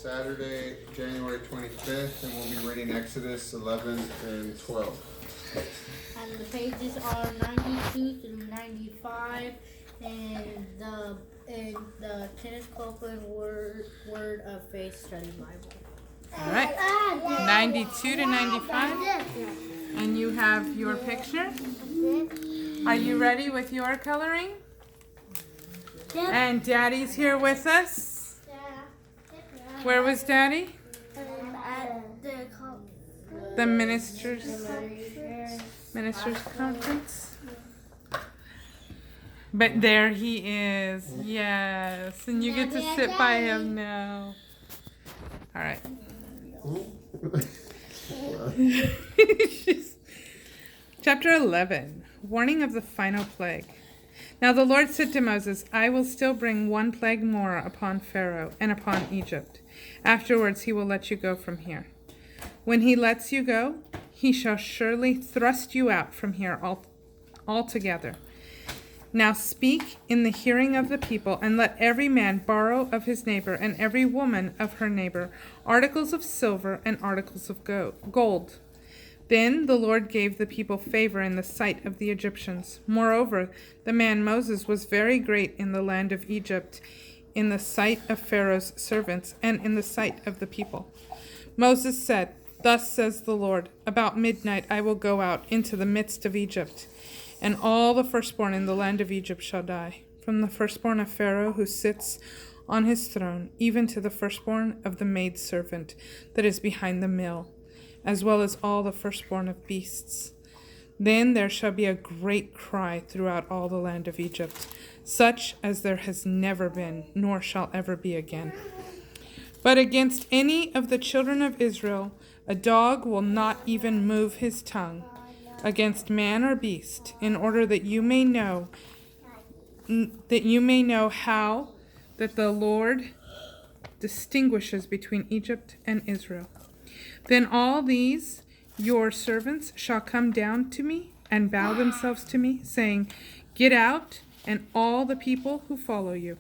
Saturday, January 25th, and we'll be reading Exodus 11 and 12. And the pages are 92 through 95, and the Kenneth Copeland Word of Faith Study Bible. All right, 92 to 95, and you have your picture. Are you ready with your coloring? And Daddy's here with us. Where was Daddy? At The Ministries Conference. But there he is. Yes, and you get to sit by him now. All right. Chapter 11. Warning of the final plague. Now the Lord said to Moses, I will still bring one plague more upon Pharaoh and upon Egypt. Afterwards he will let you go from here. When he lets you go, he shall surely thrust you out from here altogether. Now speak in the hearing of the people, and let every man borrow of his neighbor, and every woman of her neighbor, articles of silver and articles of gold. Then the Lord gave the people favor in the sight of the Egyptians. Moreover, the man Moses was very great in the land of Egypt, in the sight of Pharaoh's servants, and in the sight of the people. Moses said, Thus says the Lord, about midnight I will go out into the midst of Egypt, and all the firstborn in the land of Egypt shall die, from the firstborn of Pharaoh who sits on his throne, even to the firstborn of the maidservant that is behind the mill, as well as all the firstborn of beasts. Then there shall be a great cry throughout all the land of Egypt, such as there has never been, nor shall ever be again. But against any of the children of Israel, a dog will not even move his tongue against man or beast, in order that you may know how that the Lord distinguishes between Egypt and Israel. Then all these your servants shall come down to me and bow themselves to me, saying, Get out, and all the people who follow you.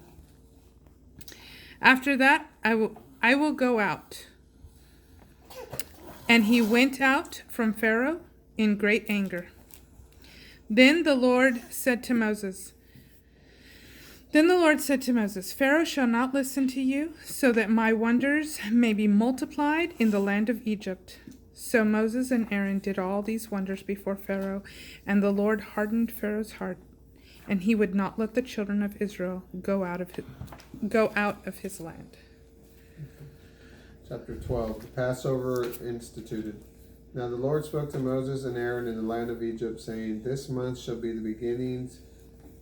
After that I will go out. And he went out from Pharaoh in great anger. Then the Lord said to Moses, Pharaoh shall not listen to you, so that my wonders may be multiplied in the land of Egypt. So Moses and Aaron did all these wonders before Pharaoh, and the Lord hardened Pharaoh's heart, and he would not let the children of Israel go out of his land. Chapter 12. The Passover instituted. Now the Lord spoke to Moses and Aaron in the land of Egypt, saying, This month shall be the beginnings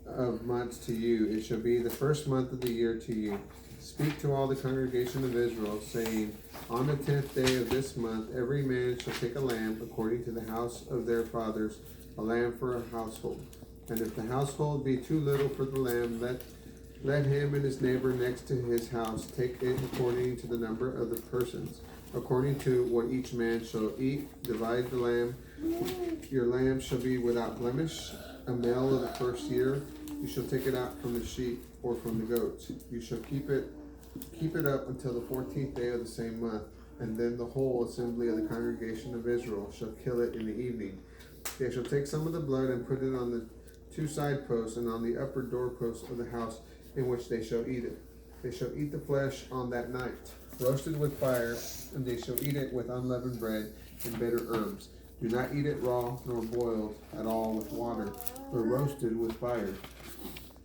of months to you. It shall be the first month of the year to you. Speak to all the congregation of Israel, saying, On the 10th day of this month, every man shall take a lamb according to the house of their fathers, a lamb for a household. And if the household be too little for the lamb, let him and his neighbor next to his house take it according to the number of the persons. According to what each man shall eat, divide the lamb. Your lamb shall be without blemish, a male of the first year. You shall take it out from the sheep or from the goats. You shall keep it up until the 14th day of the same month, and then the whole assembly of the congregation of Israel shall kill it in the evening. They shall take some of the blood and put it on the two side posts and on the upper doorposts of the house in which they shall eat it. They shall eat the flesh on that night, roasted with fire, and they shall eat it with unleavened bread and bitter herbs. Do not eat it raw, nor boiled at all with water, but roasted with fire,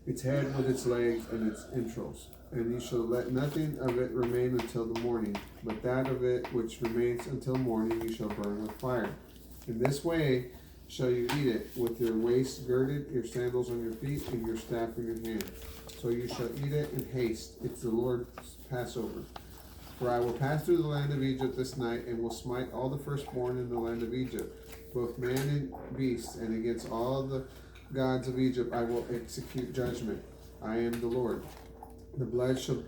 its head with its legs and its entrails. And you shall let nothing of it remain until the morning, but that of it which remains until morning you shall burn with fire. In this way shall you eat it, with your waist girded, your sandals on your feet, and your staff in your hand. So you shall eat it in haste. It's the Lord's Passover. For I will pass through the land of Egypt this night, and will smite all the firstborn in the land of Egypt, both man and beast, and against all the gods of Egypt I will execute judgment. I am the Lord. The blood shall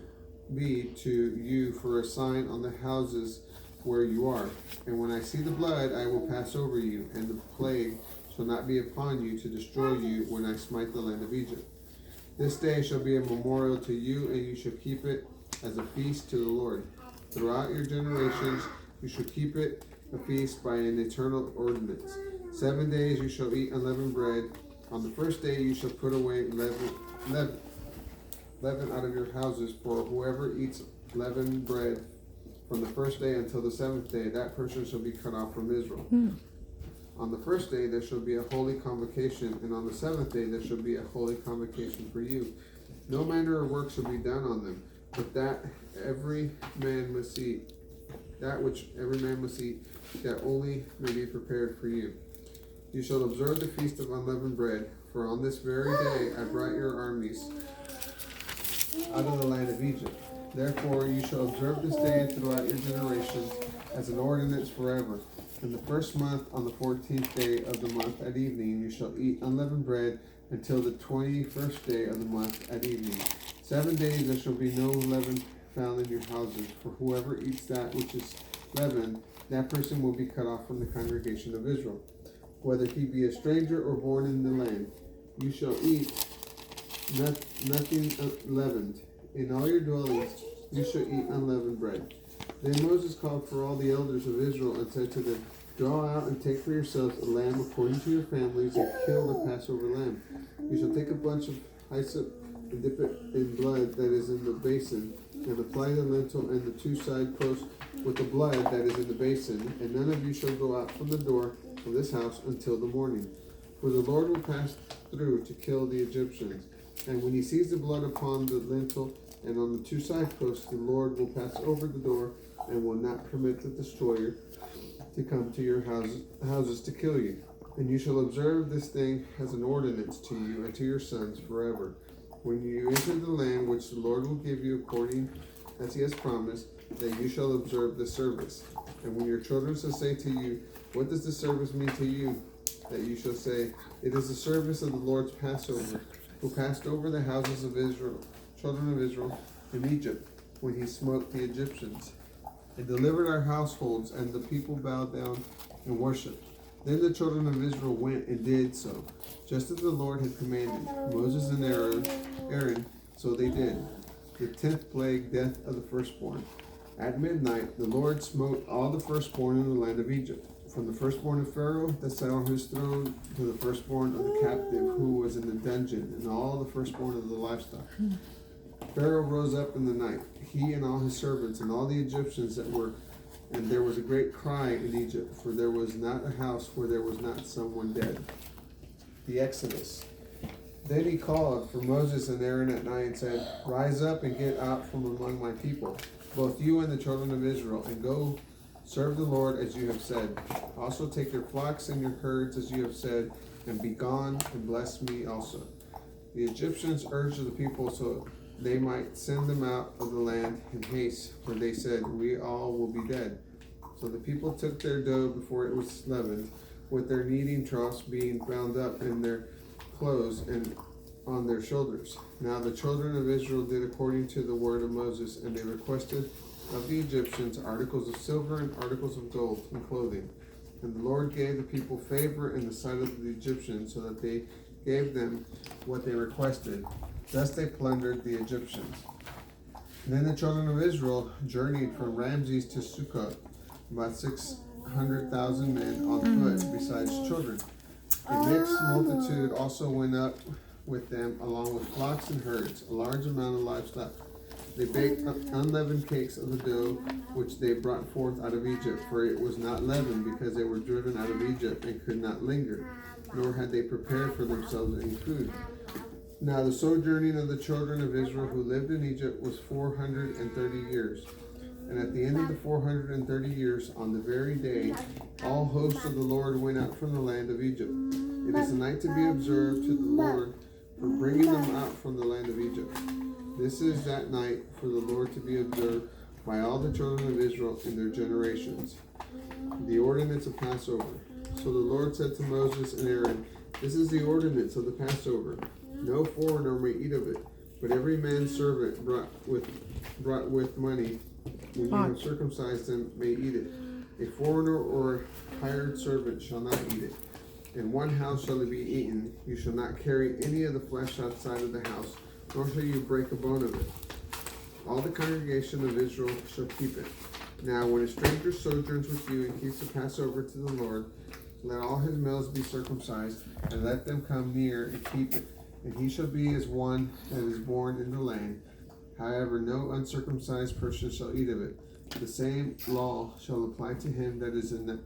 be to you for a sign on the houses where you are. And when I see the blood, I will pass over you, and the plague shall not be upon you to destroy you when I smite the land of Egypt. This day shall be a memorial to you, and you shall keep it as a feast to the Lord. Throughout your generations you shall keep it a feast by an eternal ordinance. 7 days you shall eat unleavened bread. On the first day you shall put away leaven out of your houses, for whoever eats leavened bread from the first day until the seventh day, that person shall be cut off from Israel. On the first day there shall be a holy convocation, and on the seventh day there shall be a holy convocation for you. No manner of work shall be done on them, but that every man must eat, that which every man must eat, that only may be prepared for you. You shall observe the feast of unleavened bread, for on this very day I brought your armies out of the land of Egypt. Therefore you shall observe this day throughout your generations as an ordinance forever. In the first month, on the 14th day of the month at evening, you shall eat unleavened bread until the 21st day of the month at evening. 7 days there shall be no leaven found in your houses, for whoever eats that which is leavened, that person will be cut off from the congregation of Israel. Whether he be a stranger or born in the land, you shall eat nothing leavened. In all your dwellings you shall eat unleavened bread. Then Moses called for all the elders of Israel and said to them, Draw out and take for yourselves a lamb according to your families, and kill the Passover lamb. You shall take a bunch of hyssop and dip it in blood that is in the basin, and apply the lintel and the two side posts with the blood that is in the basin, and none of you shall go out from the door of this house until the morning. For the Lord will pass through to kill the Egyptians. And when he sees the blood upon the lintel and on the two side posts, the Lord will pass over the door and will not permit the destroyer to come to your houses to kill you. And you shall observe this thing as an ordinance to you and to your sons forever. When you enter the land which the Lord will give you according as he has promised, that you shall observe this service. And when your children shall say to you, What does this service mean to you? That you shall say, It is the service of the Lord's Passover, who passed over the houses of Israel, children of Israel, in Egypt, when he smote the Egyptians, and delivered our households, and the people bowed down and worshipped. Then the children of Israel went and did so, just as the Lord had commanded Moses and Aaron, so they did. The 10th plague, death of the firstborn. At midnight the Lord smote all the firstborn in the land of Egypt, from the firstborn of Pharaoh that sat on his throne to the firstborn of the captive who was in the dungeon, and all the firstborn of the livestock. Pharaoh rose up in the night, he and all his servants, and all the Egyptians that were, and there was a great cry in Egypt, for there was not a house where there was not someone dead. The Exodus. Then he called for Moses and Aaron at night and said, Rise up and get out from among my people, both you and the children of Israel, and go serve the Lord as you have said. Also take your flocks and your herds as you have said, and be gone and bless me also. The Egyptians urged the people so they might send them out of the land in haste, for they said, We all will be dead. So the people took their dough before it was leavened, with their kneading troughs being bound up in their clothes and on their shoulders. Now the children of Israel did according to the word of Moses, and they requested of the Egyptians articles of silver and articles of gold and clothing. And the Lord gave the people favor in the sight of the Egyptians, so that they gave them what they requested. Thus they plundered the Egyptians. And then the children of Israel journeyed from Ramses to Sukkot, about 600,000 men on foot, besides children. A mixed multitude also went up with them, along with flocks and herds, a large amount of livestock. They baked unleavened cakes of the dough which they brought forth out of Egypt, for it was not leavened, because they were driven out of Egypt and could not linger, nor had they prepared for themselves any food. Now the sojourning of the children of Israel who lived in Egypt was 430 years. And at the end of the 430 years, on the very day, all hosts of the Lord went out from the land of Egypt. It is a night to be observed to the Lord for bringing them out from the land of Egypt. This is that night for the Lord to be observed by all the children of Israel in their generations. The ordinance of Passover. So the Lord said to Moses and Aaron, This is the ordinance of the Passover. No foreigner may eat of it, but every man's servant brought with money, when you have circumcised them, may eat it. A foreigner or hired servant shall not eat it. In one house shall it be eaten. You shall not carry any of the flesh outside of the house, nor shall you break a bone of it. All the congregation of Israel shall keep it. Now, when a stranger sojourns with you and keeps the Passover to the Lord, let all his males be circumcised, and let them come near and keep it. And he shall be as one that is born in the land. However, no uncircumcised person shall eat of it. The same law shall apply to him that is a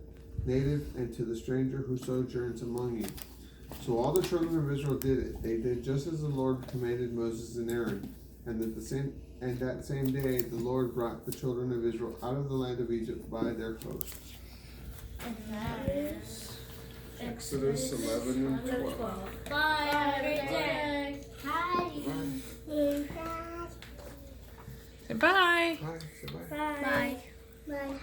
native and to the stranger who sojourns among you. So all the children of Israel did it. They did just as the Lord commanded Moses and Aaron. And that same day the Lord brought the children of Israel out of the land of Egypt by their hosts. And that is Exodus 11 and 12. Bye. Have a great day. Say bye. Bye. Say bye. Bye. Bye.